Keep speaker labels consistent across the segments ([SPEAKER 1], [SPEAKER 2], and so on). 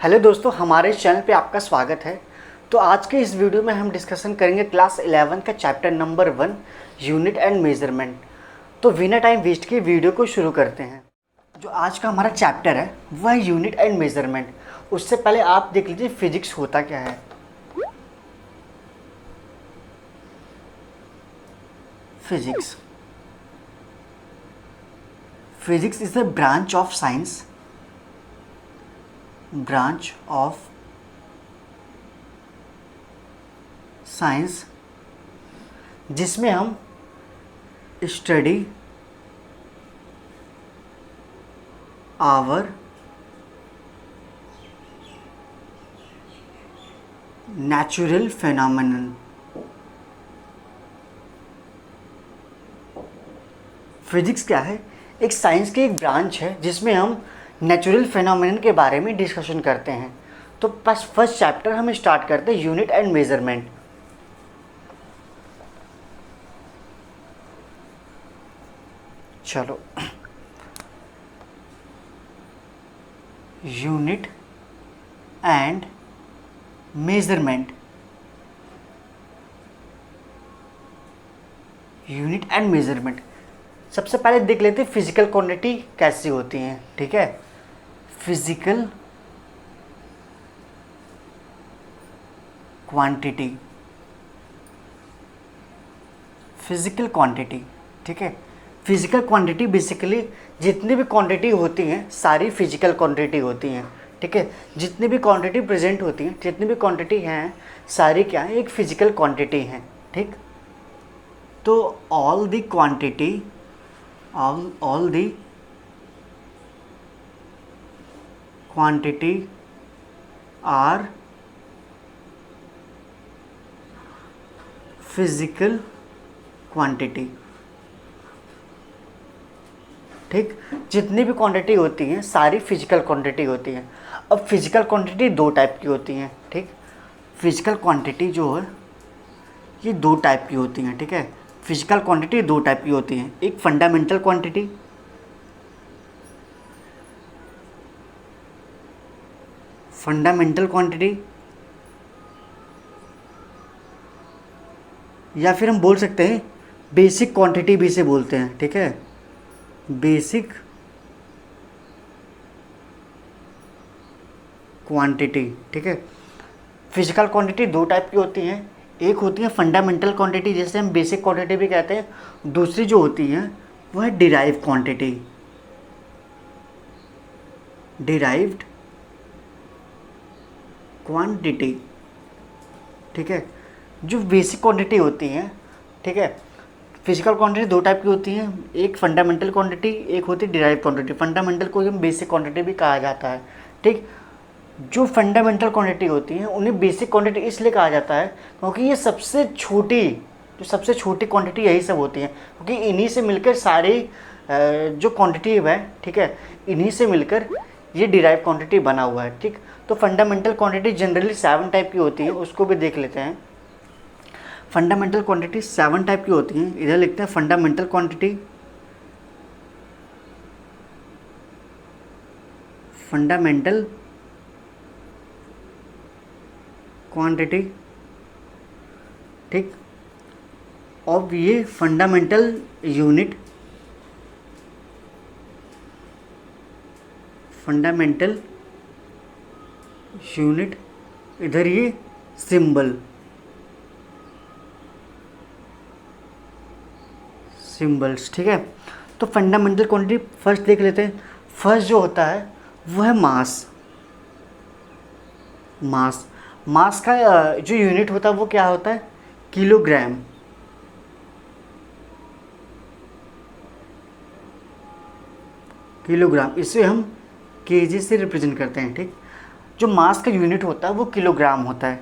[SPEAKER 1] Hello दोस्तों, हमारे channel पे आपका स्वागत है। तो आज के इस वीडियो में हम डिस्कशन करेंगे क्लास 11 का chapter number 1 unit and measurement. तो बिना टाइम वेस्ट किए वीडियो को शुरू करते हैं। जो आज का हमारा चैप्टर है वह है यूनिट एंड मेजरमेंट। उससे पहले आप देख लीजिए फिजिक्स होता क्या है। Physics physics is the branch of science जिसमें हम study our natural phenomenon. Physics क्या है? एक साइंस की एक ब्रांच है जिसमें हम नेचुरल फेनोमेनन के बारे में डिस्कशन करते हैं। तो बस फर्स्ट चैप्टर हम स्टार्ट करते हैं यूनिट एंड मेजरमेंट। चलो, यूनिट एंड मेजरमेंट। सबसे पहले देख लेते हैं फिजिकल क्वांटिटी कैसी होती हैं। ठीक है, फिजिकल क्वांटिटी ठीक है। फिजिकल क्वांटिटी बेसिकली जितनी भी क्वांटिटी होती हैं सारी फिजिकल क्वांटिटी होती हैं। ठीक है, जितनी भी क्वांटिटी प्रेजेंट होती हैं, जितनी भी क्वांटिटी हैं सारी क्या है, एक फिजिकल क्वांटिटी हैं। ठीक, तो all the quantity are physical quantity. ठीक, जितनी भी क्वांटिटी होती हैं सारी फिजिकल क्वांटिटी होती हैं। अब फिजिकल क्वांटिटी दो टाइप की होती हैं। ठीक, फिजिकल क्वांटिटी जो है ये दो टाइप की होती हैं। ठीक है, फिजिकल क्वांटिटी दो टाइप की होती हैं। एक फंडामेंटल क्वांटिटी, या फिर हम बोल सकते हैं बेसिक क्वांटिटी भी से बोलते हैं। ठीक है, बेसिक क्वांटिटी। ठीक है, फिजिकल क्वांटिटी दो टाइप की होती हैं। एक होती है फंडामेंटल क्वांटिटी, जैसे हम बेसिक क्वांटिटी भी कहते हैं। दूसरी जो होती है वह है डिराइव्ड क्वांटिटी। ठीक है, जो बेसिक क्वांटिटी होती हैं, ठीक है, फिजिकल क्वांटिटी दो टाइप की होती हैं। एक फंडामेंटल क्वांटिटी, एक होती है डिराइव क्वांटिटी। फंडामेंटल को हम बेसिक क्वांटिटी भी कहा जाता है। ठीक, जो फंडामेंटल क्वांटिटी होती हैं उन्हें बेसिक क्वांटिटी इसलिए कहा जाता है क्योंकि ये सबसे छोटी क्वांटिटी यही सब होती हैं, क्योंकि इन्हीं से मिलकर सारी जो क्वांटिटी है, ठीक है, इन्हीं से मिलकर ये डिराइव क्वांटिटी बना हुआ है। ठीक, तो फंडामेंटल क्वांटिटी जनरली 7 टाइप की होती है, उसको भी देख लेते हैं। फंडामेंटल क्वांटिटी 7 टाइप की होती हैं। इधर लिखते हैं फंडामेंटल क्वांटिटी, ठीक, और ये फंडामेंटल यूनिट, इधर ये सिंबल्स। ठीक है, तो फंडामेंटल क्वांटिटी फर्स्ट देख लेते हैं। फर्स्ट जो होता है वह है मास का जो यूनिट होता है वो क्या होता है? किलोग्राम। इसे हम केजी से रिप्रेजेंट करते हैं। ठीक, जो मास का यूनिट होता है वो किलोग्राम होता है।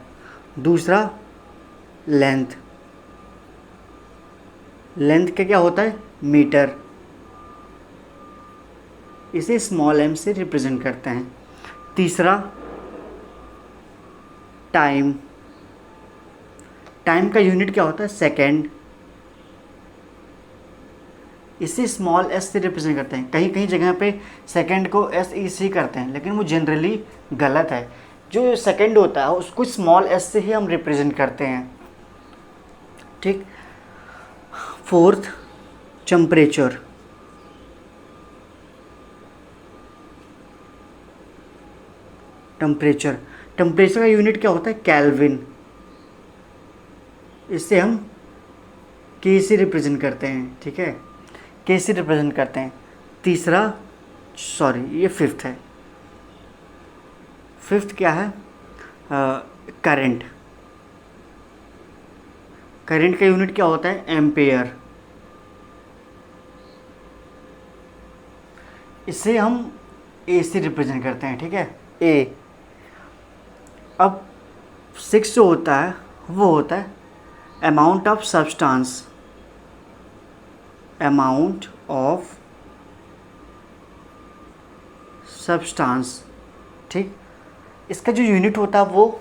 [SPEAKER 1] दूसरा लेंथ का क्या होता है? मीटर। इसे स्मॉल m से रिप्रेजेंट करते हैं। तीसरा टाइम का यूनिट क्या होता है? सेकेंड। इसे स्मॉल एस से रिप्रेजेंट करते हैं। कहीं कहीं जगह पे सेकंड को एस ई सी करते हैं, लेकिन वो जनरली गलत है। जो सेकंड होता है उसको स्मॉल एस से ही हम रिप्रेजेंट करते हैं, ठीक। Fourth, temperature. टेम्परेचर टेम्परेचर का यूनिट क्या होता है? केल्विन। इससे हम के से रिप्रेजेंट करते हैं, ठीक है, के से रिप्रेजेंट करते हैं। तीसरा, सॉरी ये फिफ्थ है। फिफ्थ क्या है? करंट। करंट का यूनिट क्या होता है? एम्पेयर। इसे हम ए से रिप्रेजेंट करते हैं, ठीक है, ए। अब सिक्स जो होता है वो होता है amount of substance. Amount of substance, ठीक। इसका जो यूनिट होता है वो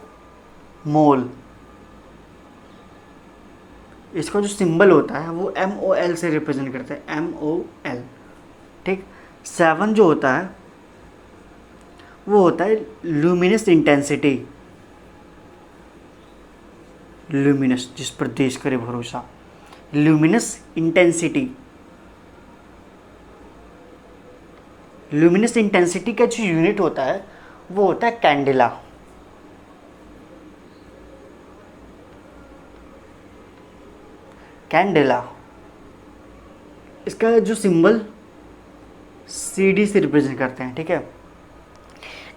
[SPEAKER 1] मोल। इसका जो सिंबल होता है वो MOL से रिप्रेजेंट करता है, MOL, ठीक। सेवन जो होता है वो होता है ल्यूमिनस इंटेंसिटी। ल्यूमिनस, जिस पर देश करे भरोसा, ल्यूमिनस इंटेंसिटी। ल्यूमिनस इंटेंसिटी का जो यूनिट होता है वो होता है कैंडेला। कैंडेला, इसका जो सिंबल CD से रिप्रेजेंट करते हैं, ठीक है।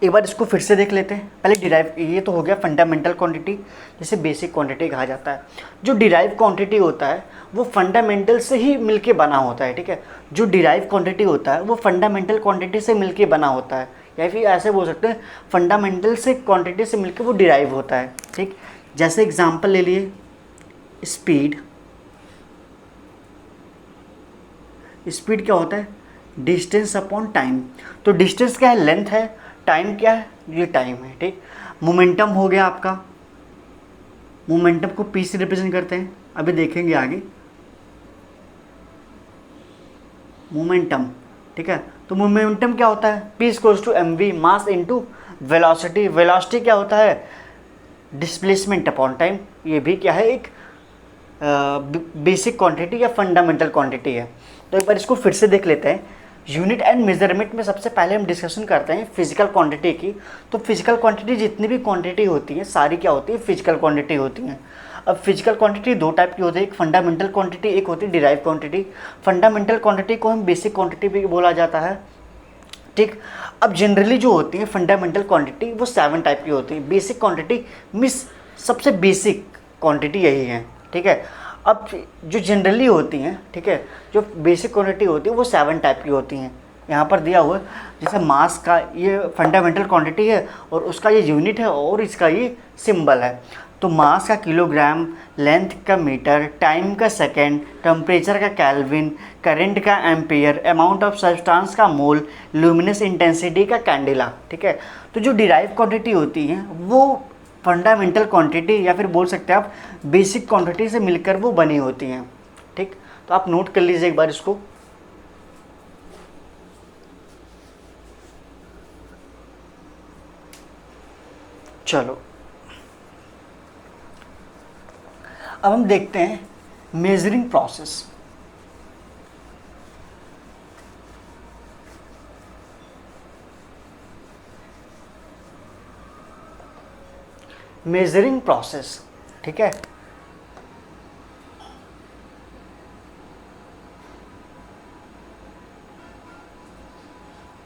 [SPEAKER 1] एक बार इसको फिर से देख लेते हैं। पहले डिराइव, ये तो हो गया फंडामेंटल क्वांटिटी, जिसे बेसिक क्वांटिटी कहा जाता है। जो डिराइव क्वांटिटी होता है वो फंडामेंटल से ही मिलके बना होता है, ठीक है। जो डिराइव क्वांटिटी होता है वो फंडामेंटल क्वांटिटी से मिलके बना होता है, या फिर ऐसे बोल सकते हैं फंडामेंटल से क्वांटिटी से मिलके वो डिराइव होता है, ठीक। जैसे एग्जाम्पल ले लिए, स्पीड। स्पीड क्या होता है? Distance upon time. तो डिस्टेंस क्या है? लेंथ है। टाइम क्या है? ये टाइम है, ठीक। मोमेंटम हो गया आपका, मोमेंटम को P से रिप्रेजेंट करते हैं, अभी देखेंगे आगे। मोमेंटम, ठीक है। तो मोमेंटम क्या होता है? P equals to mv, mass into velocity. Velocity क्या होता है? Displacement upon time. ये भी क्या है? एक बेसिक क्वांटिटी या फंडामेंटल क्वांटिटी है। तो एक बार इसको फिर से देख लेते हैं। यूनिट एंड मेजरमेंट में सबसे पहले हम डिस्कशन करते हैं फिजिकल क्वांटिटी की। तो फिजिकल क्वांटिटी, जितनी भी क्वांटिटी होती है सारी क्या होती है? फिजिकल क्वांटिटी होती हैं। अब फिजिकल क्वांटिटी दो टाइप की होती है, एक फंडामेंटल क्वांटिटी, एक होती है डिराइव क्वांटिटी। फंडामेंटल क्वांटिटी को हम बेसिक क्वांटिटी भी बोला जाता है, ठीक। अब जनरली जो होती है फंडामेंटल क्वांटिटी वो 7 टाइप की होती है। बेसिक क्वांटिटी मीन्स सबसे बेसिक क्वांटिटी यही है, ठीक है। अब जो जनरली होती हैं, ठीक है, जो बेसिक क्वांटिटी होती है वो 7 टाइप की होती हैं। यहाँ पर दिया हुआ है, जैसे मास का ये फंडामेंटल क्वांटिटी है और उसका ये यूनिट है और इसका ये सिंबल है। तो मास का किलोग्राम, लेंथ का मीटर, टाइम का सेकेंड, टेम्परेचर का केल्विन, करंट का एम्पियर, अमाउंट ऑफ सब्सटेंस का मोल, ल्यूमिनस इंटेंसिटी का कैंडेला, ठीक है। तो जो डिराइव क्वांटिटी होती हैं वो फंडामेंटल क्वांटिटी या फिर बोल सकते हैं आप बेसिक क्वांटिटी से मिलकर वो बनी होती हैं, ठीक। तो आप नोट कर लीजिए एक बार इसको। चलो अब हम देखते हैं मेजरिंग प्रोसेस। मेजरिंग प्रोसेस, ठीक है।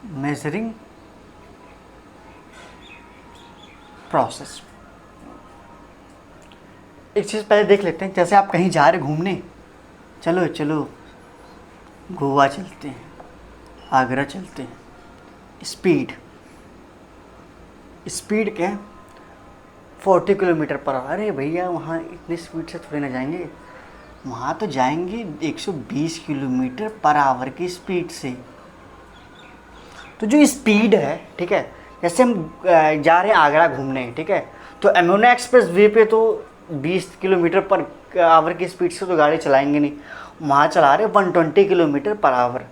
[SPEAKER 1] मेजरिंग प्रोसेस, एक चीज़ पहले देख लेते हैं। जैसे आप कहीं जा रहे घूमने, चलो चलो गोवा चलते हैं, आगरा चलते हैं। स्पीड, स्पीड क्या है? 40 किलोमीटर पर आवर। अरे भैया वहाँ इतनी स्पीड से थोड़ी ना जाएंगे, वहाँ तो जाएंगे 120 किलोमीटर पर आवर की स्पीड से। तो जो स्पीड है, ठीक है, जैसे हम जा रहे हैं आगरा घूमने, ठीक है, तो यमुना एक्सप्रेस वे पे तो 20 किलोमीटर पर आवर की स्पीड से तो गाड़ी चलाएंगे नहीं, वहाँ चला रहे 120 किलोमीटर पर आवर।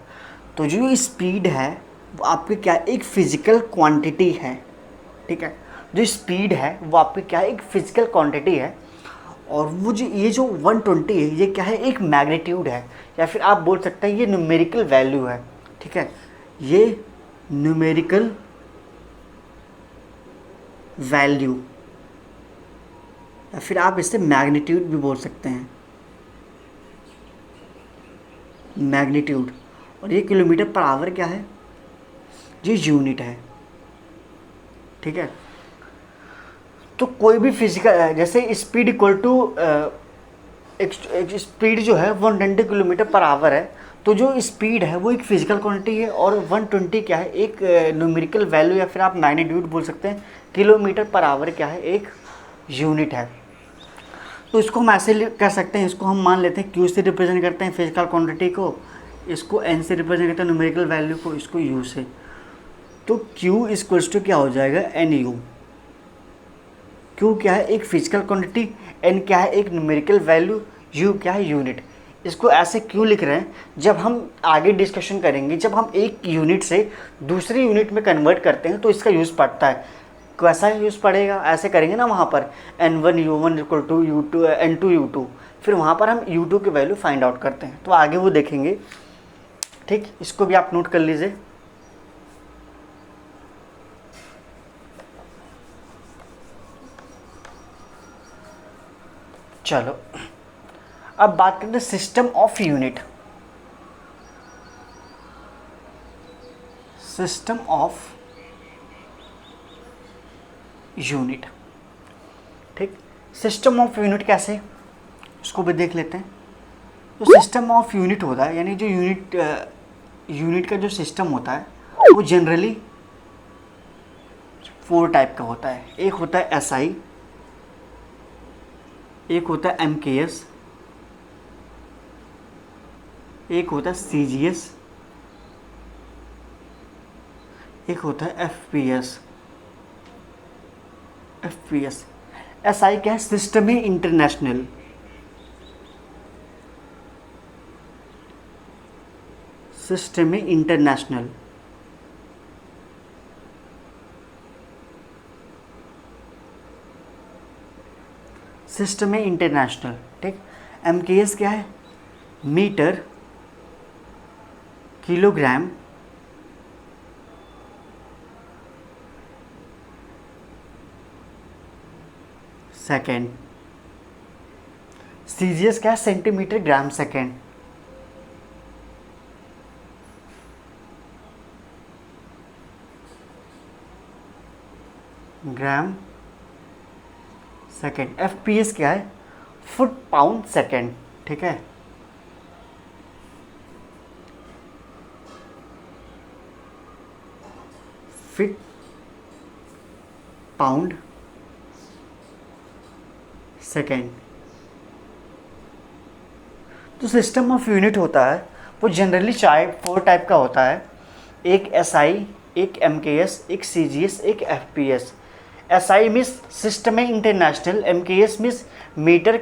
[SPEAKER 1] तो जो स्पीड है वो आपकी क्या एक फिजिकल क्वांटिटी है, ठीक है। जो स्पीड है वो आपकी क्या एक फिजिकल क्वांटिटी है, और वो जो ये जो 120 है ये क्या है एक मैग्नीट्यूड है, या फिर आप बोल सकते हैं ये न्यूमेरिकल वैल्यू है, ठीक है। ये न्यूमेरिकल वैल्यू, या फिर आप इससे मैग्नीट्यूड भी बोल सकते हैं, मैग्नीट्यूड। और ये किलोमीटर पर आवर क्या है, ये यूनिट है, ठीक है। तो कोई भी फिजिकल, जैसे स्पीड इक्वल टू एक स्पीड जो है 120 किलोमीटर पर आवर है, तो जो स्पीड है वो एक फिजिकल क्वांटिटी है, और 120 क्या है एक न्यूमेरिकल वैल्यू, या फिर आप मैग्नीट्यूड बोल सकते हैं। किलोमीटर पर आवर क्या है एक यूनिट है। तो इसको हम ऐसे कर सकते हैं, इसको हम मान लेते हैं क्यू से रिप्रेजेंट करते हैं फिजिकल क्वांटिटी को, इसको एन से रिप्रेजेंट करते हैं न्यूमेरिकल वैल्यू को, इसको यू से। तो क्यू इक्वल्स टू क्या हो जाएगा एन यू। क्यू क्या है एक फिजिकल क्वांटिटी, एन क्या है एक न्यूमेरिकल वैल्यू, यू क्या है यूनिट। इसको ऐसे क्यों लिख रहे हैं, जब हम आगे डिस्कशन करेंगे, जब हम एक यूनिट से दूसरी यूनिट में कन्वर्ट करते हैं तो इसका यूज़ पड़ता है। कैसा यूज़ पड़ेगा, ऐसे करेंगे ना, वहाँ पर n1 u1 equal to u2 n2 u2, फिर वहाँ पर हम u2 की वैल्यू फाइंड आउट करते हैं, तो आगे वो देखेंगे, ठीक। इसको भी आप नोट कर लीजिए। चलो अब बात करते हैं system of unit. System of unit, ठीक। सिस्टम ऑफ यूनिट कैसे, उसको भी देख लेते हैं। तो सिस्टम ऑफ यूनिट होता है, यानी जो यूनिट का जो सिस्टम होता है वो जनरली 4 टाइप का होता है। एक होता है एसआई, एक होता है एमकेएस, एक होता है सीजीएस, एक होता है एफपीएस। एसआई क्या है, system international. System international. System international, ठीक। एमकेएस क्या है, मीटर किलोग्राम सेकेंड। सीजीएस क्या है, सेंटीमीटर ग्राम सेकेंड। ग्राम सेकेंड। एफपीएस क्या है, फुट पाउंड सेकेंड, ठीक है। Feet pound second. तो सिस्टम ऑफ यूनिट होता है वो जनरली 4 टाइप का होता है। एक एसआई, एक एमकेएस, एक सीजीएस, एक FPS. SI means system international, MKS means metre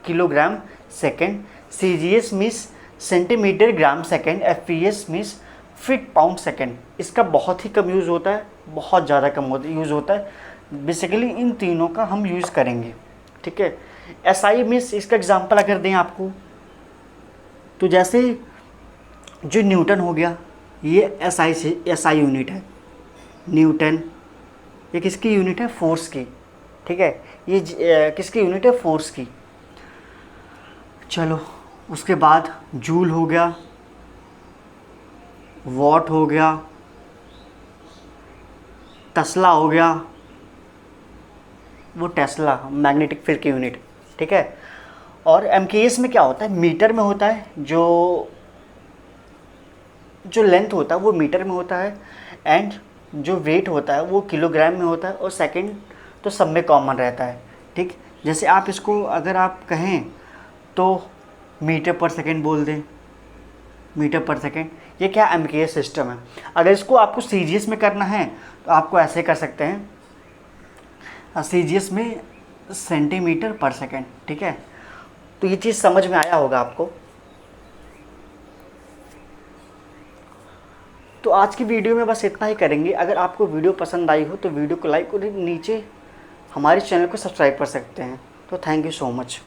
[SPEAKER 1] kilogram second, CGS means centimetre gram second, FPS means feet pound second. इसका बहुत ही कम यूज़ होता है, बहुत ज़्यादा कम यूज़ होता है। बेसिकली इन तीनों का हम यूज़ करेंगे, ठीक है। एसआई मीन्स, इसका एग्जांपल अगर दें आपको, तो जैसे जो न्यूटन हो गया, ये एसआई यूनिट है। न्यूटन ये किसकी यूनिट है, फोर्स की, ठीक है। ये किसकी यूनिट है, फोर्स की। चलो उसके बाद जूल हो गया, वॉट हो गया, टेस्ला हो गया, वो टेस्ला मैग्नेटिक फील्ड की यूनिट, ठीक है। और एमकेएस में क्या होता है, मीटर में होता है, जो लेंथ होता है वो मीटर में होता है, एंड जो वेट होता है वो किलोग्राम में होता है, और सेकंड तो सब में कॉमन रहता है, ठीक। जैसे आप इसको अगर आप कहें तो मीटर पर सेकंड बोल दें, मीटर पर सेकंड, ये क्या एमकेएस सिस्टम है। अगर इसको आपको सीजीएस में करना है तो आपको ऐसे कर सकते हैं। सीजीएस में सेंटीमीटर पर सेकेंड। ठीक है, तो ये चीज़ समझ में आया होगा आपको। तो आज की वीडियो में बस इतना ही करेंगे। अगर आपको वीडियो पसंद आई हो तो वीडियो को लाइक और नीचे हमारे चैनल को सब्सक्राइब कर सकते हैं। तो थैंक यू सो मच।